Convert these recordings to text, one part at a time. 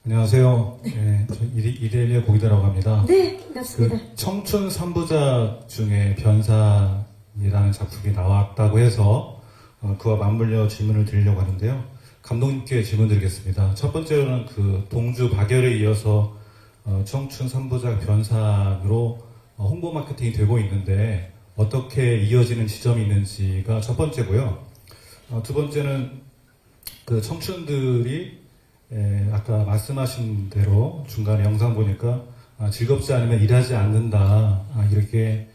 안녕하세요. 네, 저 이대일의 고기다라고 합니다. 네, 반갑습니다. 그 청춘 3부작 중에 변산이라는 작품이 나왔다고 해서 그와 맞물려 질문을 드리려고 하는데요. 감독님께 질문 드리겠습니다. 첫 번째로는 그 동주 박열에 이어서 청춘 3부작 변산으로 홍보 마케팅이 되고 있는데 어떻게 이어지는 지점이 있는지가 첫 번째고요. 두 번째는 그 청춘들이 아까 말씀하신 대로 중간에 영상 보니까 즐겁지 않으면 일하지 않는다 이렇게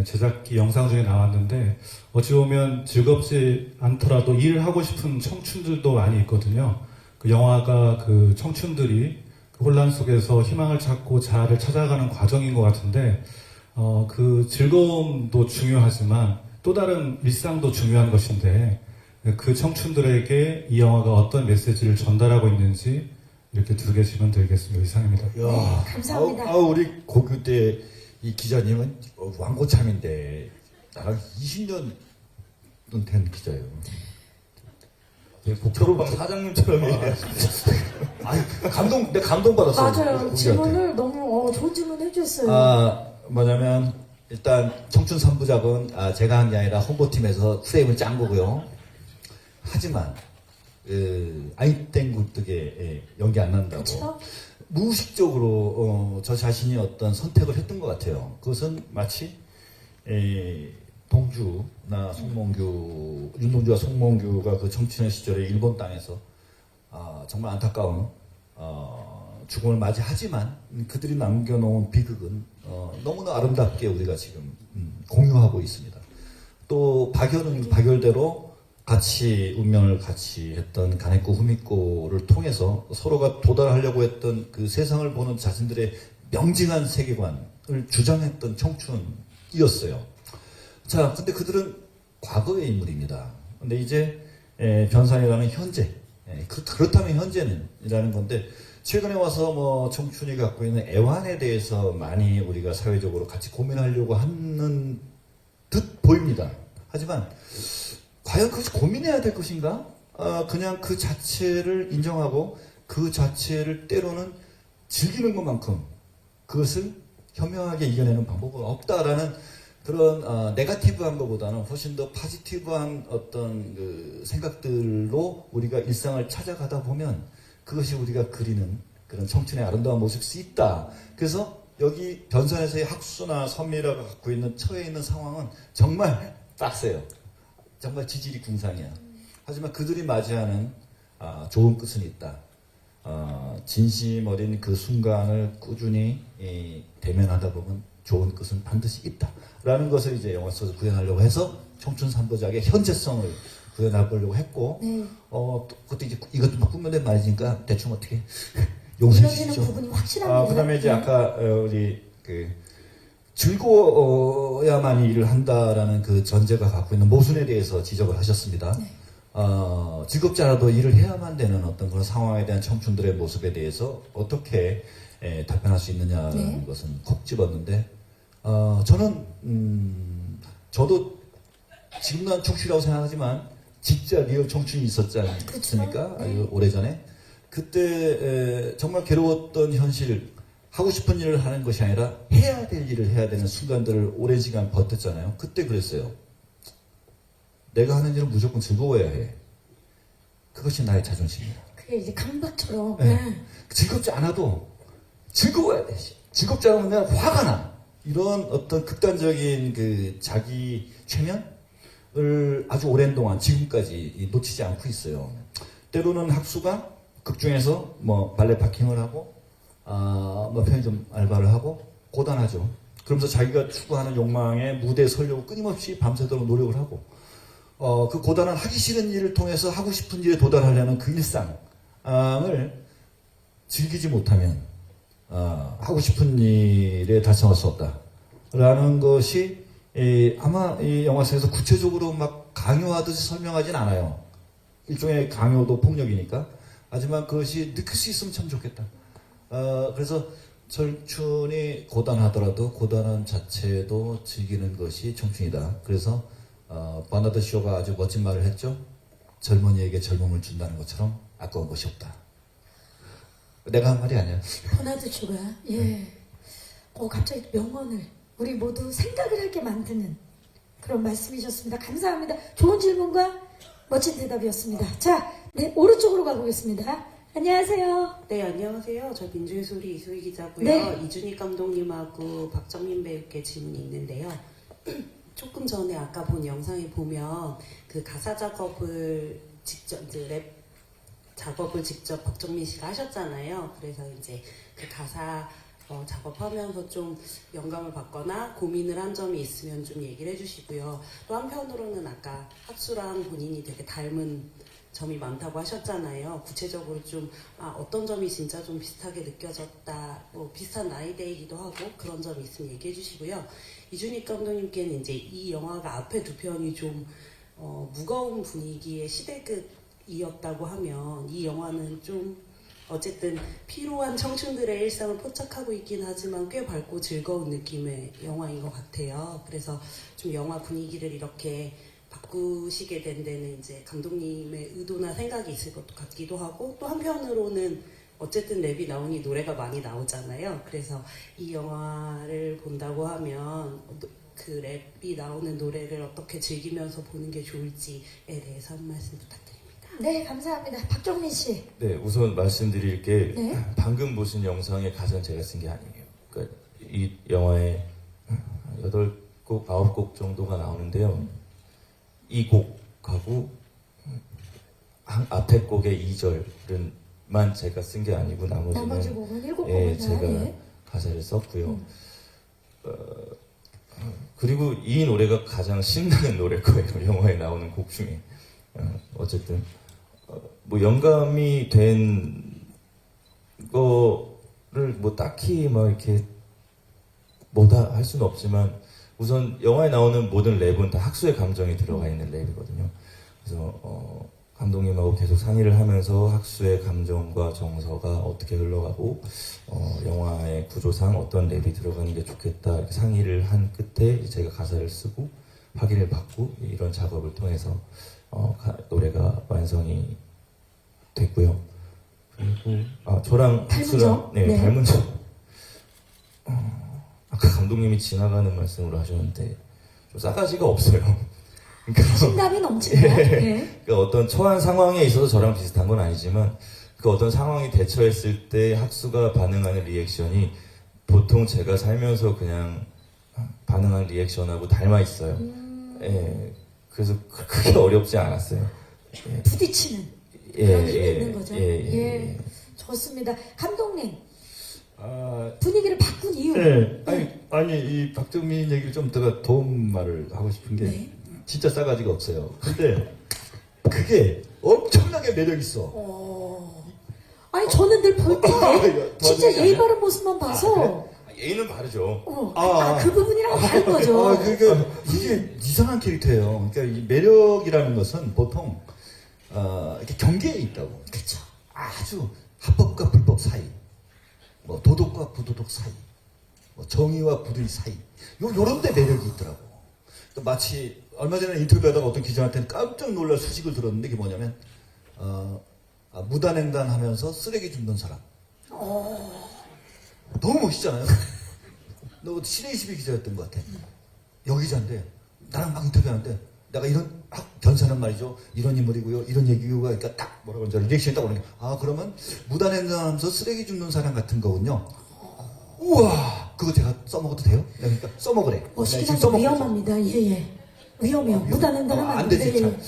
제작기 영상 중에 나왔는데 어찌 보면 즐겁지 않더라도 일을 하고 싶은 청춘들도 많이 있거든요. 그 영화가 그 청춘들이 그 혼란 속에서 희망을 찾고 자아를 찾아가는 과정인 것 같은데 그 즐거움도 중요하지만 또 다른 일상도 중요한 것인데 그 청춘들에게 이 영화가 어떤 메시지를 전달하고 있는지 이렇게 두 개 질문 드리겠습니다. 이상입니다. 네, 감사합니다. 우리 고교 때 이 기자님은 완고참인데 나랑 20년 된 기자예요. 졸업한 사장님처럼 얘기해. 내 감동받았어요. 맞아요. 우리한테. 질문을 너무 좋은 질문 해주셨어요. 뭐냐면 일단 청춘 3부작은 제가 한 게 아니라 홍보팀에서 프레임을 짠 거고요. 하지만 아이땡 굴뚝에 연기 안 난다고 그쵸? 무의식적으로 저 자신이 어떤 선택을 했던 것 같아요. 그것은 마치 동주나 윤동주와 송몽규가 그 청춘의 시절에 일본 땅에서 정말 안타까운 죽음을 맞이하지만 그들이 남겨놓은 비극은 너무나 아름답게 우리가 지금 공유하고 있습니다. 또 박열은 박열대로 같이 운명을 같이 했던 가네코 후미코를 통해서 서로가 도달하려고 했던 그 세상을 보는 자신들의 명징한 세계관을 주장했던 청춘이었어요. 자, 근데 그들은 과거의 인물입니다. 근데 이제 변산이라는 현재, 그렇다면 현재는 이라는 건데 최근에 와서 뭐 청춘이 갖고 있는 애환에 대해서 많이 우리가 사회적으로 같이 고민하려고 하는 듯 보입니다. 하지만 과연 그것이 고민해야 될 것인가? 그냥 그 자체를 인정하고 그 자체를 때로는 즐기는 것만큼 그것을 현명하게 이겨내는 방법은 없다라는 그런 네거티브한 것보다는 훨씬 더 포지티브한 어떤 그 생각들로 우리가 일상을 찾아가다 보면 그것이 우리가 그리는 그런 청춘의 아름다운 모습일 수 있다. 그래서 여기 변산에서의 학수나 선미라가 갖고 있는 처해 있는 상황은 정말 빡세요. 정말 지질이 궁상이야. 하지만 그들이 맞이하는 좋은 끝은 있다. 진심 어린 그 순간을 꾸준히 대면하다 보면 좋은 끝은 반드시 있다. 라는 것을 이제 영화 속에서 구현하려고 해서 청춘 3부작의 현재성을 구현해보려고 했고, 네. 그것도 이제 이것도 막 꾸며낸 말이니까 대충 어떻게 용서해 이어지는 주시죠. 부분이 확실합니다. 그 다음에 이제 아까 우리 즐거워야만 일을 한다라는 그 전제가 갖고 있는 모순에 대해서 지적을 하셨습니다. 네. 즐겁지 않아도 일을 해야만 되는 어떤 그런 상황에 대한 청춘들의 모습에 대해서 어떻게 답변할 수 있느냐는 네. 것은 콕 집었는데, 저도 지금 난 청춘이라고 생각하지만 진짜 리얼 청춘이 있었지 않습니까? 그렇죠. 네. 오래전에. 그때 정말 괴로웠던 현실, 하고 싶은 일을 하는 것이 아니라 해야 될 일을 해야 되는 순간들을 오랜 시간 버텼잖아요. 그때 그랬어요. 내가 하는 일은 무조건 즐거워야 해. 그것이 나의 자존심이야. 그게 이제 강박처럼. 네. 즐겁지 않아도 즐거워야 돼. 즐겁지 않으면 내가 화가 나. 이런 어떤 극단적인 그 자기 최면을 아주 오랜 동안 지금까지 놓치지 않고 있어요. 때로는 학수가 극중에서 뭐 발레 파킹을 하고 뭐 편의점 알바를 하고 고단하죠. 그러면서 자기가 추구하는 욕망에 무대에 서려고 끊임없이 밤새도록 노력을 하고 그 고단한 하기 싫은 일을 통해서 하고 싶은 일에 도달하려는 그 일상을 즐기지 못하면 하고 싶은 일에 달성할 수 없다라는 것이 아마 이 영화 속에서 구체적으로 막 강요하듯이 설명하진 않아요. 일종의 강요도 폭력이니까. 하지만 그것이 느낄 수 있으면 참 좋겠다. 그래서 청춘이 고단하더라도 고단한 자체도 즐기는 것이 청춘이다. 그래서 버나드 쇼가 아주 멋진 말을 했죠. 젊은이에게 젊음을 준다는 것처럼 아까운 것이 없다. 내가 한 말이 아니야. 버나드쇼가 예. 갑자기 명언을 우리 모두 생각을 하게 만드는 그런 말씀이셨습니다. 감사합니다. 좋은 질문과 멋진 대답이었습니다. 자, 네, 오른쪽으로 가보겠습니다. 안녕하세요. 네, 안녕하세요. 저 민주의 소리 이소희 기자고요. 네. 이준익 감독님하고 박정민 배우께 질문이 있는데요. 조금 전에 아까 본 영상에 보면 그 가사 작업을 직접 이제 랩 작업을 직접 박정민 씨가 하셨잖아요. 그래서 이제 그 가사 작업하면서 좀 영감을 받거나 고민을 한 점이 있으면 좀 얘기를 해주시고요. 또 한편으로는 아까 학수랑 본인이 되게 닮은 점이 많다고 하셨잖아요. 구체적으로 좀 어떤 점이 진짜 좀 비슷하게 느껴졌다, 뭐 비슷한 나이대이기도 하고 그런 점이 있으면 얘기해 주시고요. 이준익 감독님께는 이제 이 영화가 앞에 두 편이 좀 무거운 분위기의 시대극이었다고 하면 이 영화는 좀 어쨌든 피로한 청춘들의 일상을 포착하고 있긴 하지만 꽤 밝고 즐거운 느낌의 영화인 것 같아요. 그래서 좀 영화 분위기를 이렇게 바꾸시게 된 데는 이제 감독님의 의도나 생각이 있을 것 같기도 하고 또 한편으로는 어쨌든 랩이 나오니 노래가 많이 나오잖아요. 그래서 이 영화를 본다고 하면 그 랩이 나오는 노래를 어떻게 즐기면서 보는 게 좋을지에 대해서 한 말씀 부탁드립니다. 네, 감사합니다. 박정민 씨. 네, 우선 말씀드릴 게 네. 방금 보신 영상에 가장 제가 쓴 게 아니에요. 그러니까 이 영화에 8곡, 9곡 정도가 나오는데요. 이 곡하고 앞에 곡의 2절은만 제가 쓴 게 아니고 나머지 나머지는 곡은 7곡 예, 다 제가 예. 가사를 썼고요. 그리고 이 노래가 가장 신나는 노래일 거예요. 영화에 나오는 곡 중에. 어쨌든 뭐 영감이 된 거를 뭐 딱히 막 이렇게 뭐다 할 수는 없지만 우선 영화에 나오는 모든 랩은 다 학수의 감정이 들어가 있는 랩이거든요. 그래서 감독님하고 계속 상의를 하면서 학수의 감정과 정서가 어떻게 흘러가고 영화의 구조상 어떤 랩이 들어가는 게 좋겠다 이렇게 상의를 한 끝에 제가 가사를 쓰고 확인을 받고 이런 작업을 통해서 노래가 완성이 됐고요. 그리고 저랑 닮은 학수랑 점? 네, 네. 닮은 점. 아까 감독님이 지나가는 말씀으로 하셨는데 좀 싸가지가 없어요. 그러니까 신감이 넘친다. 예. 그러니까 어떤 처한 상황에 있어서 저랑 비슷한 건 아니지만 그 어떤 상황에 대처했을 때 학수가 반응하는 리액션이 보통 제가 살면서 그냥 반응하는 리액션하고 닮아 있어요. 예, 그래서 크게 어렵지 않았어요. 예, 부딪히는 예, 그런 힘이 예, 있는 거죠. 예, 예, 예. 좋습니다. 감독님, 아, 분위기를 바꾼 이유. 네. 아니 이 박정민 얘기를 좀 더 도움 말을 하고 싶은 게 네. 진짜 싸가지가 없어요. 근데 그게 엄청나게 매력 있어. 아니 저는 늘 볼 때 이거 진짜 도와주는 게 예의 아니야? 바른 모습만 봐서 예의는 바르죠. 그 부분이랑 다른 거죠. 그러니까 이게 이상한 캐릭터예요. 그러니까 이 매력이라는 것은 보통 이렇게 경계에 있다고. 그렇죠. 아주 합법과 불법 사이, 뭐 도덕과 부도덕 사이, 뭐 정의와 불의 사이, 요런 데 매력이 있더라고. 또 마치 얼마 전에 인터뷰하다가 어떤 기자한테는 깜짝 놀랄 소식을 들었는데 그게 뭐냐면 무단횡단 하면서 쓰레기 줍는 사람. 너무 멋있잖아요. 너 신의22 기자였던 것 같아. 여기자인데 나랑 막 인터뷰하는데 내가 이런 변사는 말이죠. 이런 인물이고요. 이런 얘기가 그러니까 딱 뭐라고 하는지 리액션이 딱 오는 게 그러면 무단횡단하면서 쓰레기 줍는 사람 같은 거군요. 우와 그거 제가 써먹어도 돼요? 내가 그러니까 써먹으래. 멋있긴 지금 한데 써먹고 위험합니다. 예예. 위험해요. 무단횡단하면 안 안 되지. 돼. 참.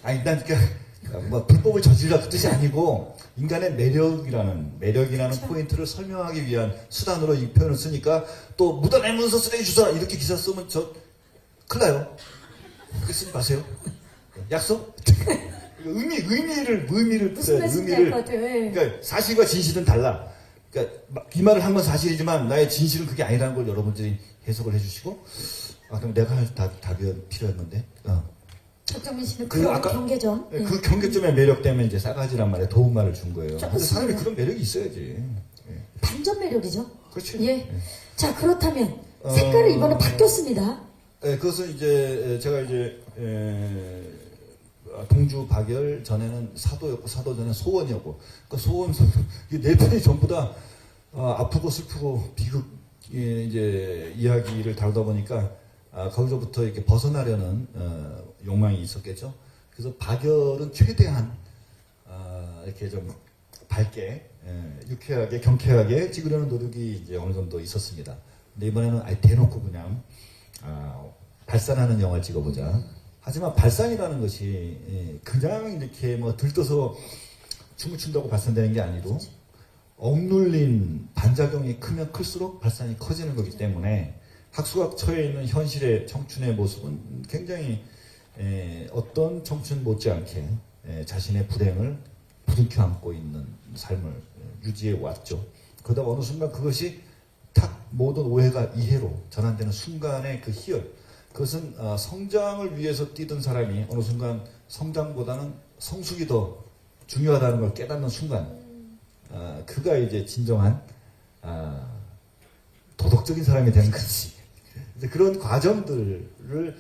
아니 난 그러니까 뭐 불법을 저지르라 그 뜻이 아니고 인간의 매력이라는 그렇죠. 포인트를 설명하기 위한 수단으로 이 표현을 쓰니까 또 무단횡단하면서 쓰레기 주사 이렇게 기사 쓰면 저 큰일 나요. 그렇게 쓰지 마세요. 약속? 의미를 무슨 말씀인지 알 것 같아요. 예. 그러니까 사실과 진실은 달라. 그러니까 이 말을 한 건 사실이지만 나의 진실은 그게 아니라는 걸 여러분들이 해석을 해주시고 그럼 내가 할 답이 필요했는데 박정민 씨는 그 그런 아까- 경계점. 예. 그 경계점의 매력 때문에 이제 싸가지란 말에 도움말을 준 거예요. 근데 좋습니다. 사람이 그런 매력이 있어야지. 예. 반전 매력이죠. 그렇지. 예. 자 그렇다면 색깔을 이번에 바뀌었습니다. 그것은 이제 제가 이제 동주 박열 전에는 사도였고 사도 전에 소원이었고 그 소원 이네 편이 전부 다 아프고 슬프고 비극 이제 이야기를 다루다 보니까 거기서부터 이렇게 벗어나려는 욕망이 있었겠죠. 그래서 박열은 최대한 이렇게 좀 밝게 유쾌하게 경쾌하게 찍으려는 노력이 이제 어느 정도 있었습니다. 근데 이번에는 아예 대놓고 그냥 발산하는 영화를 찍어보자. 하지만 발산이라는 것이 그냥 이렇게 뭐 들떠서 춤을 춘다고 발산되는 게 아니고 억눌린 반작용이 크면 클수록 발산이 커지는 거기 때문에 학수가 처해 있는 현실의 청춘의 모습은 굉장히 어떤 청춘 못지않게 자신의 불행을 부둥켜 안고 있는 삶을 유지해 왔죠. 그러다 어느 순간 그것이 탁 모든 오해가 이해로 전환되는 순간의 그 희열, 그것은 성장을 위해서 뛰던 사람이 어느 순간 성장보다는 성숙이 더 중요하다는 걸 깨닫는 순간, 그가 이제 진정한 도덕적인 사람이 되는 거지. 그런 과정들을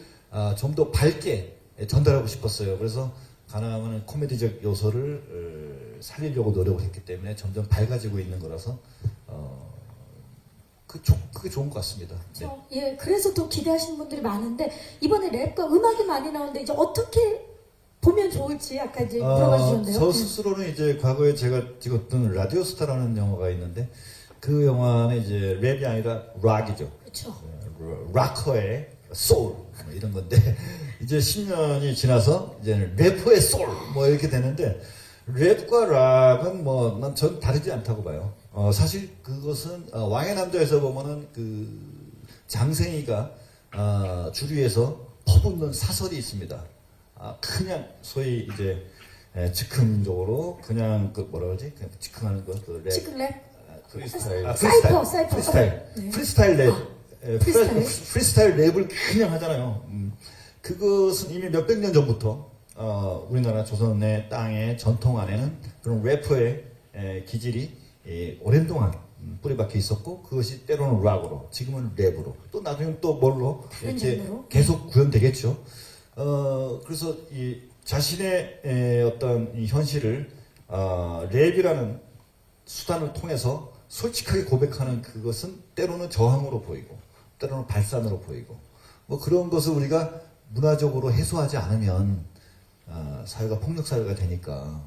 좀 더 밝게 전달하고 싶었어요. 그래서 가나하면 코미디적 요소를 살리려고 노력을 했기 때문에 점점 밝아지고 있는 거라서 그게 좋은 것 같습니다. 네. 예, 그래서 더 기대하시는 분들이 많은데 이번에 랩과 음악이 많이 나오는데 이제 어떻게 보면 좋을지 아까 이제 물어봐 주셨는데요. 저 스스로는 이제 과거에 제가 찍었던 라디오스타라는 영화가 있는데 그 영화는 이제 랩이 아니라 락이죠. 그렇죠. 락커의 소울 뭐 이런 건데 이제 10년이 지나서 이제 래퍼의 소울 뭐 이렇게 되는데 랩과 락은 뭐 난 전 다르지 않다고 봐요. 사실 그것은 왕의 남자에서 보면은 그 장생이가 주류에서 퍼붓는 사설이 있습니다. 그냥 소위 이제 즉흥적으로 그냥 그 뭐라 그러지? 그냥 즉흥하는 거 그 랩. 지금 랩 프리스타일. 사이퍼. 네. 프리스타일 랩. 프리스타일. 프리스타일 랩을 그냥 하잖아요. 그것은 이미 몇백 년 전부터 우리나라 조선의 땅의 전통 안에는 그런 래퍼의 기질이 오랜 동안 뿌리박혀 있었고 그것이 때로는 락으로 지금은 랩으로 또 나중에 또 뭘로 이렇게 장르로? 계속 구현되겠죠. 그래서 이 자신의 어떤 이 현실을 랩이라는 수단을 통해서 솔직하게 고백하는 그것은 때로는 저항으로 보이고 때로는 발산으로 보이고 뭐 그런 것을 우리가 문화적으로 해소하지 않으면 사회가 폭력 사회가 되니까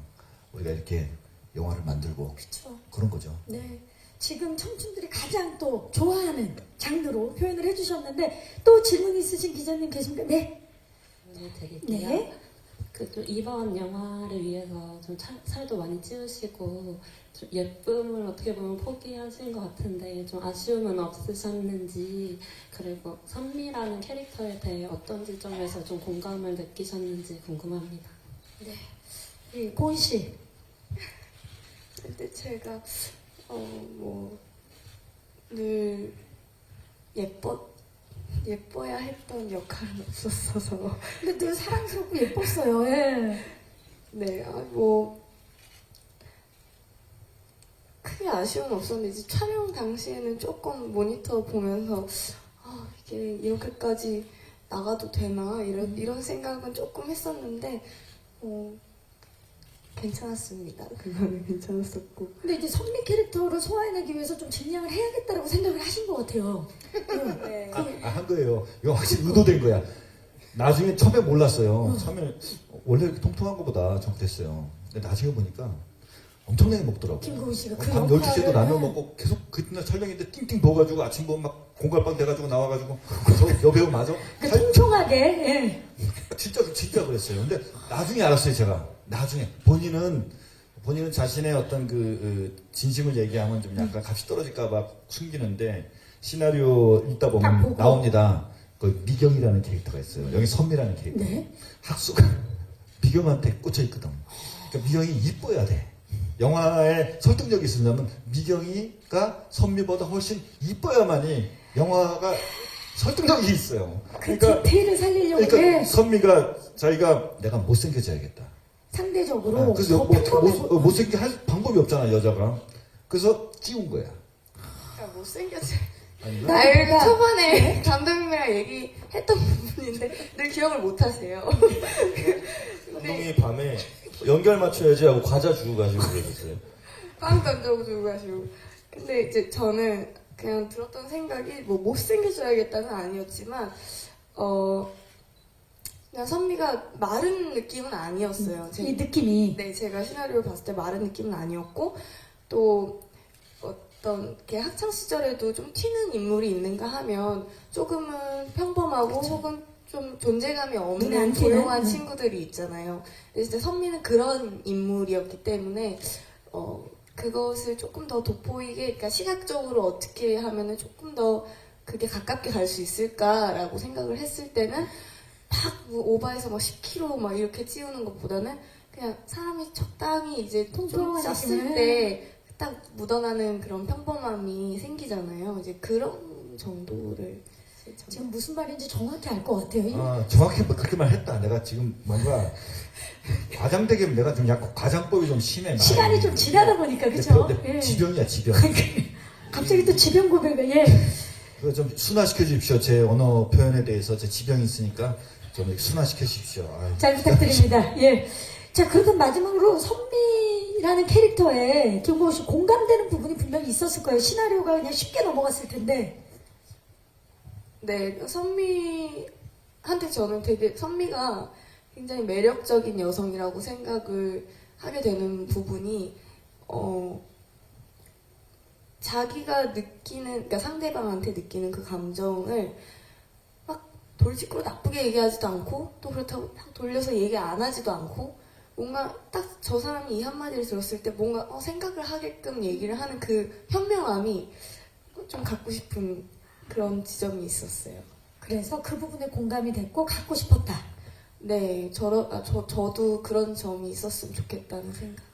우리가 이렇게 영화를 만들고 그렇죠. 그런 거죠. 네. 지금 청춘들이 가장 또 좋아하는 장르로 표현을 해주셨는데 또 질문 있으신 기자님 계십니까? 네. 네, 드릴게요. 네. 또 이번 영화를 위해서 좀 살도 많이 찌우시고 좀 예쁨을 어떻게 보면 포기하신 것 같은데 좀 아쉬움은 없으셨는지 그리고 선미라는 캐릭터에 대해 어떤 지점에서 좀 공감을 느끼셨는지 궁금합니다. 네. 고은 씨. 근데 제가 늘 예뻐야 했던 역할은 없었어서 근데 늘 사랑스럽고 예뻤어요. 예. 네, 크게 아쉬움은 없었는데 이제 촬영 당시에는 조금 모니터 보면서 이게 이렇게까지 나가도 되나 이런 생각은 조금 했었는데 괜찮았습니다. 그거는 괜찮았었고. 근데 이제 선미 캐릭터를 소화해내기 위해서 좀 증량을 해야겠다라고 생각을 하신 것 같아요. 네. 한 거예요. 이거 확실히 의도된 거야. 나중에 처음에 몰랐어요. 처음에 원래 이렇게 통통한 것보다 잘못했어요. 근데 나중에 보니까 엄청나게 먹더라고. 김고은 씨가 그 밤 12시에도 라면 먹고 계속 그날 촬영인데 띵띵 부어가지고 아침 보면 막 공갈빵 돼가지고 나와가지고 저 여배우 맞아? 그 통통하게. 예. 진짜 그랬어요. 근데 나중에 알았어요, 제가. 나중에 본인은 자신의 어떤 그 진심을 얘기하면 좀 약간 값이 떨어질까봐 숨기는데 시나리오 읽다 딱 보면 보고. 나옵니다. 그 미경이라는 캐릭터가 있어요. 여기 선미라는 캐릭터. 네. 학수가 미경한테 꽂혀 있거든. 그러니까 미경이 이뻐야 돼. 영화에 설득력이 있으려면 미경이가 선미보다 훨씬 이뻐야만이 영화가 설득력이 있어요. 그 디테일을 살리려고 그러니까 예. 선미가 자기가 내가 못생겨져야겠다. 상대적으로 그래서 더 평범해 못생게 할 방법이 없잖아 여자가. 그래서 찌운 거야. 그러니까 못생겨서 아닌가? 그러니까 초반에 감독님이랑 얘기했던 부분인데 늘 기억을 못 하세요. 감독님이 밤에 연결 맞춰야지 하고 과자 주고 가시고 그러셨어요. 빵 던져주고 가시고. 근데 이제 저는 그냥 들었던 생각이 뭐 못생겨져야겠다는 아니었지만 그냥 선미가 마른 느낌은 아니었어요. 이 느낌이 네, 제가 시나리오를 봤을 때 마른 느낌은 아니었고 또 어떤 이렇게 학창 시절에도 좀 튀는 인물이 있는가 하면 조금은 평범하고 혹은 좀 존재감이 눈에 없는 안 띄는? 조용한 친구들이 있잖아요. 근데 이제 선미는 그런 인물이었기 때문에 그것을 조금 더 돋보이게, 그러니까 시각적으로 어떻게 하면은 조금 더 그게 가깝게 갈 수 있을까라고 생각을 했을 때는 뭐 오바해서 막 10kg 막 이렇게 찌우는 것보다는 그냥 사람이 적당히 이제 좀 통통한 쪘을 느낌을. 때 딱 묻어나는 그런 평범함이 생기잖아요. 이제 그런 정도를 지금 무슨 말인지 정확히 알 것 같아요. 정확히 뭐 그렇게 말했다. 내가 지금 뭔가 과장되게 내가 좀 약간 과장법이 좀 심해. 많이. 시간이 좀 지나다 보니까 그죠? 내 예. 지병이야 지병. 갑자기 또 지병 고백을 예. 그거 좀 순화시켜 주십시오. 제 언어 표현에 대해서 제 지병이 있으니까 좀 이렇게 순화시켜 주십시오. 아유. 잘 부탁드립니다. 예. 자, 그렇다면 마지막으로 선미라는 캐릭터에 김고우 씨 공감되는 부분이 분명히 있었을 거예요. 시나리오가 그냥 쉽게 넘어갔을 텐데. 네, 선미한테 저는 되게 선미가 굉장히 매력적인 여성이라고 생각을 하게 되는 부분이 자기가 느끼는, 그러니까 상대방한테 느끼는 그 감정을 막 돌직구로 나쁘게 얘기하지도 않고 또 그렇다고 막 돌려서 얘기 안 하지도 않고 뭔가 딱 저 사람이 이 한마디를 들었을 때 뭔가 생각을 하게끔 얘기를 하는 그 현명함이 좀 갖고 싶은 그런 지점이 있었어요. 그래서 그 부분에 공감이 됐고 갖고 싶었다. 네, 저도 그런 점이 있었으면 좋겠다는 생각.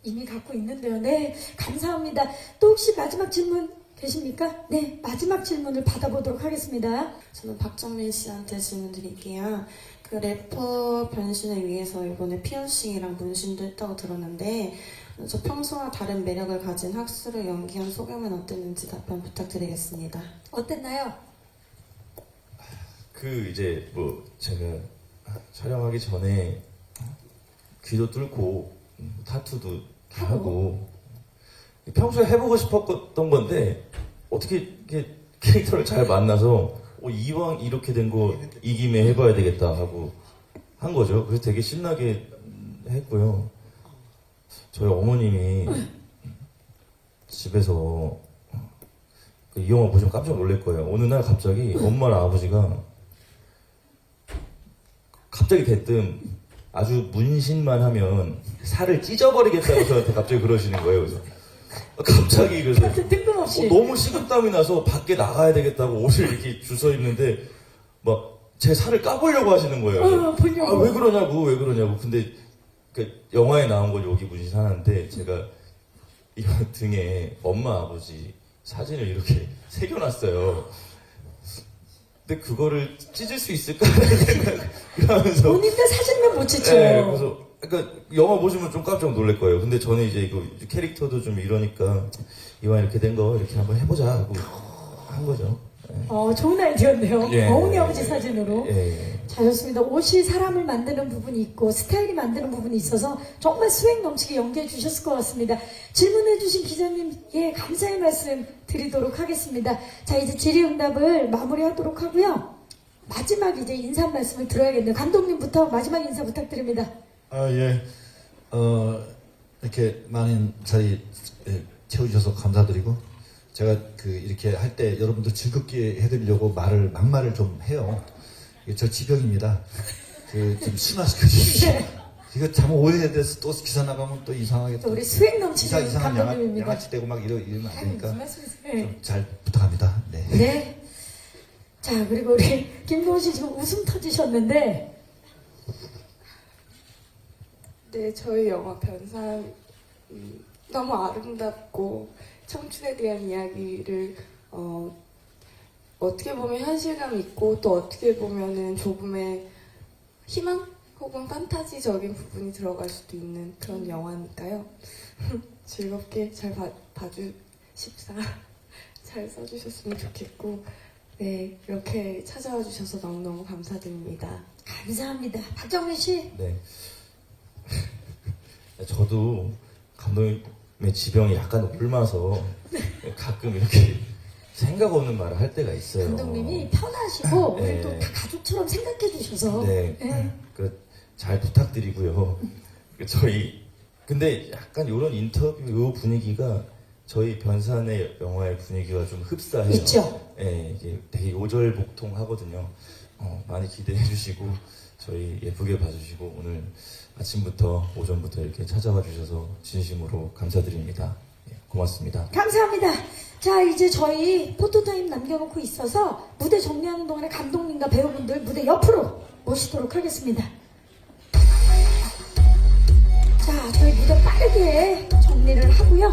이미 갖고 있는데요. 네, 감사합니다. 또 혹시 마지막 질문 계십니까? 네, 마지막 질문을 받아보도록 하겠습니다. 저는 박정민 씨한테 질문 드릴게요. 그 래퍼 변신을 위해서 이번에 피어싱이랑 문신도 했다고 들었는데 저 평소와 다른 매력을 가진 학수를 연기한 소감은 어땠는지 답변 부탁드리겠습니다. 어땠나요? 그 이제 뭐 제가 촬영하기 전에 귀도 뚫고 타투도 하고 평소에 해보고 싶었던 건데 어떻게 이렇게 캐릭터를 잘 만나서 이왕 이렇게 된 거 이 김에 해봐야 되겠다 하고 한 거죠. 그래서 되게 신나게 했고요. 저희 어머님이 집에서 이 영화 보시면 깜짝 놀랄 거예요. 어느 날 갑자기 엄마랑 아버지가 갑자기 대뜸 아주 문신만 하면 살을 찢어버리겠다고 저한테 갑자기 그러시는 거예요. 그래서 갑자기 그래서 뜬금없이. 너무 식은땀이 나서 밖에 나가야 되겠다고 옷을 이렇게 주워 입는데 막 제 살을 까보려고 하시는 거예요. 보려고. 왜 그러냐고. 근데 그 영화에 나온 건 여기 문신 하나인데 제가 이런 등에 엄마 아버지 사진을 이렇게 새겨놨어요. 근데 그거를 찢을 수 있을까라는 생각을 하면서 본인들 사진만 못 지쳐요. 네, 그래서 그러니까 영화 보시면 좀 깜짝 놀랄 거예요. 근데 저는 이제 이거 캐릭터도 좀 이러니까 이왕 이렇게 된 거 이렇게 한번 해보자 하고 한 거죠. 좋은 아이디어인데요. 예. 어머니 아버지 사진으로. 예. 잘했습니다. 옷이 사람을 만드는 부분이 있고 스타일이 만드는 부분이 있어서 정말 수행 넘치게 연기해 주셨을 것 같습니다. 질문해 주신 기자님 감사의 말씀 드리도록 하겠습니다. 자, 이제 질의응답을 마무리하도록 하고요. 마지막 이제 인사 말씀을 들어야겠네요. 감독님부터 마지막 인사 부탁드립니다. 예. 이렇게 많은 자리 채워주셔서 감사드리고 제가 이렇게 할 때 여러분들 즐겁게 해드리려고 막말을 좀 해요. 이게 저 지병입니다. 좀 순화시켜 주십시오. 이거 잘못 오해돼서 또 기사 나가면 또 이상하게 또 우리 수행 넘치는 이상한 감독님입니다. 양아치 되고 막 이러면 안 되니까 무슨 말씀이세요? 좀 잘 부탁합니다. 네. 네. 자, 그리고 우리 김도훈 씨 지금 웃음 터지셨는데 네, 저희 영화 변산 너무 아름답고 청춘에 대한 이야기를 어떻게 보면 현실감 있고 또 어떻게 보면은 조금의 희망 혹은 판타지적인 부분이 들어갈 수도 있는 그런 영화니까요. 즐겁게 잘 봐주십사 잘 써주셨으면 좋겠고 네, 이렇게 찾아와 주셔서 너무너무 감사드립니다. 감사합니다. 박정민 씨. 네. 저도 감독님의 지병이 약간 옮아서 가끔 이렇게 생각 없는 말을 할 때가 있어요. 감독님이 편하시고 네. 우리 또 다 가족처럼 생각해 주셔서 네. 잘 부탁드리고요. 저희 근데 약간 이런 인터뷰 요 분위기가 저희 변산의 영화의 분위기와 좀 흡사해요. 있죠. 예, 이게 되게 오절복통하거든요. 많이 기대해 주시고 저희 예쁘게 봐주시고 오늘 아침부터 오전부터 이렇게 찾아와 주셔서 진심으로 감사드립니다. 예, 고맙습니다. 감사합니다. 자, 이제 저희 포토타임 남겨놓고 있어서 무대 정리하는 동안에 감독님과 배우분들 무대 옆으로 모시도록 하겠습니다. 자, 저희 무대 빠르게 정리를 하고요.